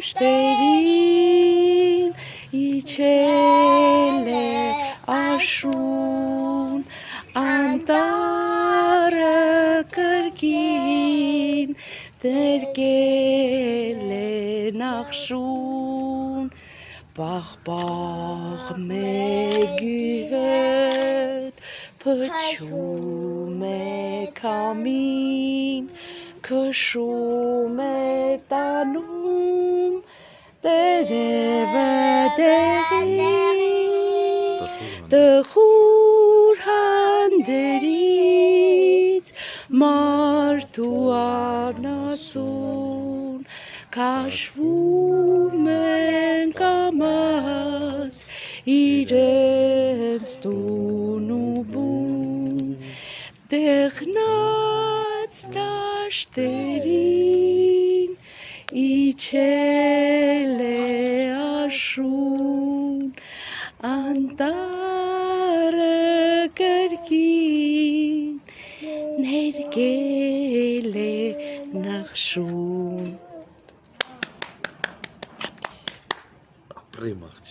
դաշտերին իջել է աշուն անտառը կրկին դերկել է նախշուն բաղ մեգի հետ փչում է քամին քշում է տանում տերևը դեղին տխուր հանդերից մարդու անասուն քաշվում են կամաց իրենց տուն ու բուն դեղնած դաշտերին իջել է աշուն անտառը կրկին ներկել է նախշուն Ապրեմ աղջիկ